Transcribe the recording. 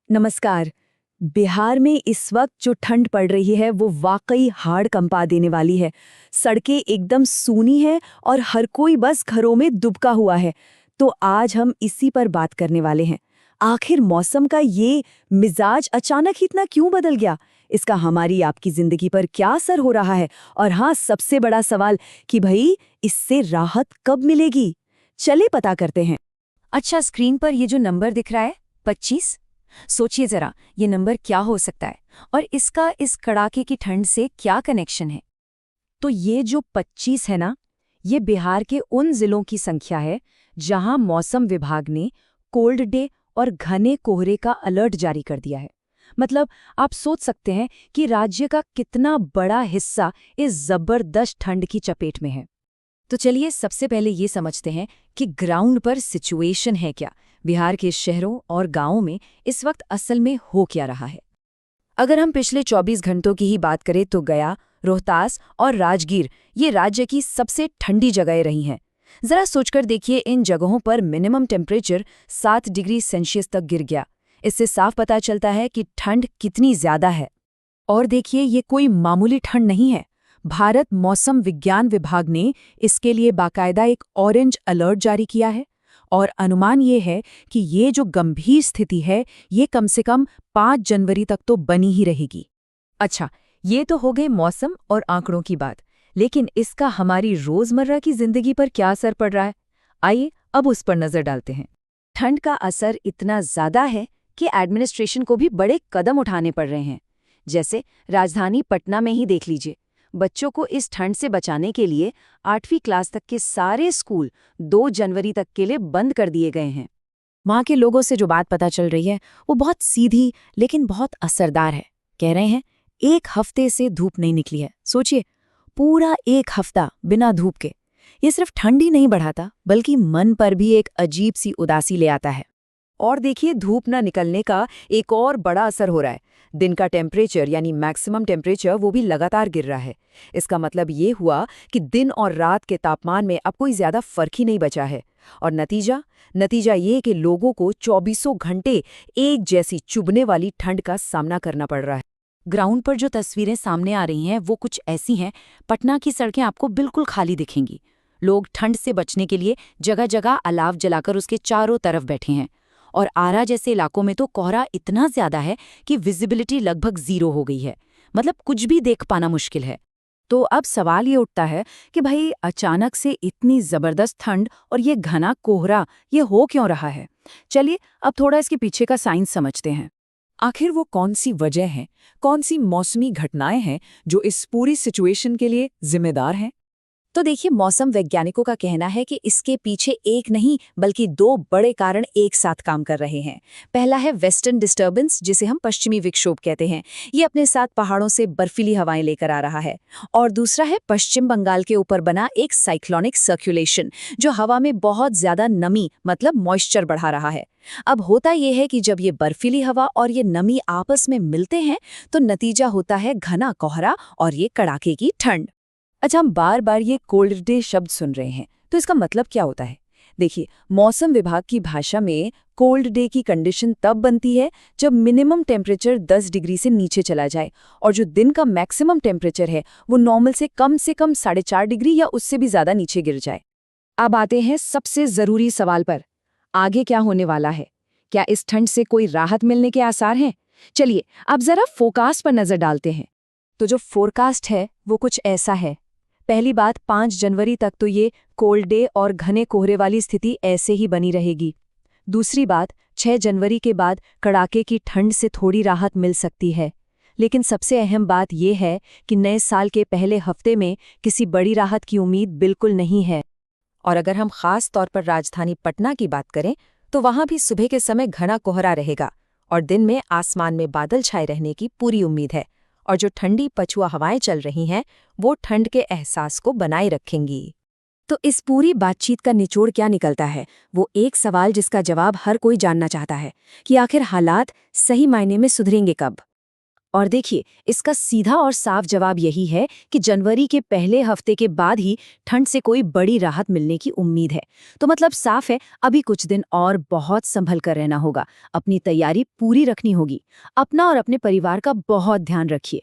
नमस्कार। बिहार में इस वक्त जो ठंड पड़ रही है वो वाकई हाड़ कंपा देने वाली है। सड़कें एकदम सूनी हैं और हर कोई बस घरों में दुबका हुआ है। तो आज हम इसी पर बात करने वाले हैं। आखिर मौसम का ये मिजाज अचानक ही इतना क्यों बदल गया? इसका हमारी आपकी जिंदगी पर क्या असर हो रहा है? और हाँ, सबसे बड़ा सवाल कि भाई इससे राहत कब मिलेगी? चले पता करते हैं। अच्छा, स्क्रीन पर ये जो नंबर दिख रहा है 25। सोचिए जरा, ये नंबर क्या हो सकता है और इसका इस कड़ाके की ठंड से क्या कनेक्शन है। तो ये जो 25 है ना, ये बिहार के उन जिलों की संख्या है जहां मौसम विभाग ने कोल्ड डे और घने कोहरे का अलर्ट जारी कर दिया है। मतलब आप सोच सकते हैं कि राज्य का कितना बड़ा हिस्सा इस जबरदस्त ठंड की चपेट में है। तो चलिए सबसे पहले ये समझते हैं कि ग्राउंड पर सिचुएशन है क्या, बिहार के शहरों और गांवों में इस वक्त असल में हो क्या रहा है। अगर हम पिछले 24 घंटों की ही बात करें तो गया, रोहतास और राजगीर ये राज्य की सबसे ठंडी जगहें रही हैं। जरा सोचकर देखिए, इन जगहों पर मिनिमम टेम्परेचर 7 डिग्री सेल्सियस तक गिर गया। इससे साफ पता चलता है कि ठंड कितनी ज्यादा है। और देखिए, ये कोई मामूली ठंड नहीं है। भारत मौसम विज्ञान विभाग ने इसके लिए बाकायदा एक ऑरेंज अलर्ट जारी किया है और अनुमान ये है कि ये जो गंभीर स्थिति है ये कम से कम 5 जनवरी तक तो बनी ही रहेगी। अच्छा, ये तो हो गए मौसम और आंकड़ों की बात, लेकिन इसका हमारी रोजमर्रा की जिंदगी पर क्या असर पड़ रहा है? आइए अब उस पर नजर डालते हैं। ठंड का असर इतना ज्यादा है कि एडमिनिस्ट्रेशन को भी बड़े कदम उठाने पड़ रहे हैं। जैसे राजधानी पटना में ही देख लीजिए, बच्चों को इस ठंड से बचाने के लिए 8वीं क्लास तक के सारे स्कूल 2 जनवरी तक के लिए बंद कर दिए गए हैं। वहाँ के लोगों से जो बात पता चल रही है वो बहुत सीधी लेकिन बहुत असरदार है। कह रहे हैं 1 हफ्ते से धूप नहीं निकली है। सोचिए, पूरा 1 हफ्ता बिना धूप के। ये सिर्फ ठंड ही नहीं बढ़ाता बल्कि मन पर भी एक अजीब सी उदासी ले आता है। और देखिए, धूप न निकलने का एक और बड़ा असर हो रहा है। दिन का टेम्परेचर यानी मैक्सिमम टेम्परेचर वो भी लगातार गिर रहा है। इसका मतलब ये हुआ कि दिन और रात के तापमान में अब कोई ज्यादा फर्क ही नहीं बचा है। और नतीजा ये कि लोगों को 24 घंटे एक जैसी चुभने वाली ठंड का सामना करना पड़ रहा है। ग्राउंड पर जो तस्वीरें सामने आ रही हैं वो कुछ ऐसी हैं। पटना की सड़कें आपको बिल्कुल खाली दिखेंगी। लोग ठंड से बचने के लिए जगह जगह अलाव जलाकर उसके चारों तरफ बैठे हैं। और आरा जैसे इलाकों में तो कोहरा इतना ज्यादा है कि विजिबिलिटी लगभग 0 हो गई है। मतलब कुछ भी देख पाना मुश्किल है। तो अब सवाल ये उठता है कि भाई अचानक से इतनी जबरदस्त ठंड और ये घना कोहरा ये हो क्यों रहा है? चलिए अब थोड़ा इसके पीछे का साइंस समझते हैं। आखिर वो कौन सी वजह है, कौन सी मौसमी घटनाएं हैं जो इस पूरी सिचुएशन के लिए जिम्मेदार हैं? तो देखिए, मौसम वैज्ञानिकों का कहना है कि इसके पीछे एक नहीं बल्कि 2 बड़े कारण एक साथ काम कर रहे हैं। पहला है वेस्टर्न डिस्टर्बेंस, जिसे हम पश्चिमी विक्षोभ कहते हैं। ये अपने साथ पहाड़ों से बर्फीली हवाएं लेकर आ रहा है। और दूसरा है पश्चिम बंगाल के ऊपर बना एक साइक्लोनिक सर्कुलेशन, जो हवा में बहुत ज्यादा नमी मतलब मॉइस्चर बढ़ा रहा है। अब होता यह है कि जब ये बर्फीली हवा और ये नमी आपस में मिलते हैं तो नतीजा होता है घना कोहरा और ये कड़ाके की ठंड। अच्छा, हम बार बार ये कोल्ड डे शब्द सुन रहे हैं, तो इसका मतलब क्या होता है? देखिए, मौसम विभाग की भाषा में कोल्ड डे की कंडीशन तब बनती है जब मिनिमम टेम्परेचर 10 डिग्री से नीचे चला जाए और जो दिन का मैक्सिमम टेम्परेचर है वो नॉर्मल से कम 4.5 डिग्री या उससे भी ज्यादा नीचे गिर जाए। अब आते हैं सबसे जरूरी सवाल पर, आगे क्या होने वाला है? क्या इस ठंड से कोई राहत मिलने के आसार हैं? चलिए अब जरा फोरकास्ट पर नजर डालते हैं। तो जो फोरकास्ट है वो कुछ ऐसा है। पहली बात, 5 जनवरी तक तो ये कोल्ड डे और घने कोहरे वाली स्थिति ऐसे ही बनी रहेगी। दूसरी बात, 6 जनवरी के बाद कड़ाके की ठंड से थोड़ी राहत मिल सकती है। लेकिन सबसे अहम बात यह है कि नए साल के पहले हफ्ते में किसी बड़ी राहत की उम्मीद बिल्कुल नहीं है। और अगर हम खास तौर पर राजधानी पटना की बात करें तो वहां भी सुबह के समय घना कोहरा रहेगा और दिन में आसमान में बादल छाए रहने की पूरी उम्मीद है। और जो ठंडी पछुआ हवाएं चल रही हैं वो ठंड के एहसास को बनाए रखेंगी। तो इस पूरी बातचीत का निचोड़ क्या निकलता है? वो एक सवाल जिसका जवाब हर कोई जानना चाहता है कि आखिर हालात सही मायने में सुधरेंगे कब? और देखिए, इसका सीधा और साफ जवाब यही है कि जनवरी के पहले हफ्ते के बाद ही ठंड से कोई बड़ी राहत मिलने की उम्मीद है। तो मतलब साफ है, अभी कुछ दिन और बहुत संभल कर रहना होगा, अपनी तैयारी पूरी रखनी होगी। अपना और अपने परिवार का बहुत ध्यान रखिए।